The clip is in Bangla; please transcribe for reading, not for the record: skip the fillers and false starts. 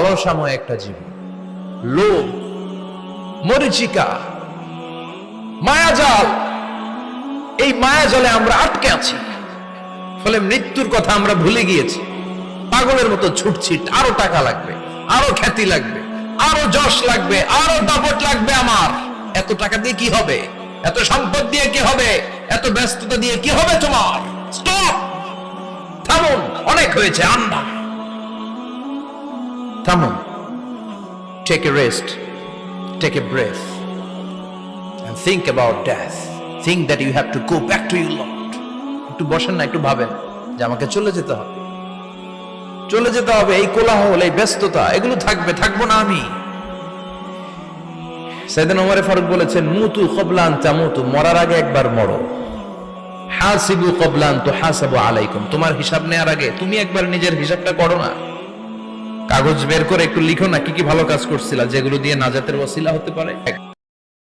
লালসাময় একটা জীবন, লোভ, মরিচিকা, মায়াজাল। এই মায়াজালে আমরা আটকে আছি, ফলে মৃত্যুর কথা আমরা ভুলে গিয়েছি। পাগলের মতো ছুটছি, আরো টাকা লাগবে, আরো খ্যাতি লাগবে, আরো যশ লাগবে, আরো দাপট লাগবে। আমার এত টাকা দিয়ে কি হবে? এত সম্পদ দিয়ে কি হবে? এত ব্যস্ততা দিয়ে কি হবে তোমার? স্টপ, থামুন, অনেক হয়েছে। আন্না, থামুন, take a rest, take a breath and think about death. Think that you have to go back to your Lord. একটু বসেন না, একটু ভাবেন যে আমাকে চলে যেতে হবে, চলে যেতে হবে। এই কোলাহল, এই ব্যস্ততা, এগুলো থাকবে, থাকবো না আমি। সাইয়েদনা ওমর ফারুক বলেছেন, মুতু ক্বাবলা আন তামুতু, মরার আগে একবার মরো। হাসিবু ক্বাবলা আন তুহাসাবু আলাইকুম, তোমার হিসাব নেওয়ার আগে তুমি একবার নিজের হিসাবটা করো না। কাগজ বের করে একটু লিখো না কি কি ভালো কাজ করছিলা, যেগুলো দিয়ে নাজাতের ওসিলা হতে পারে।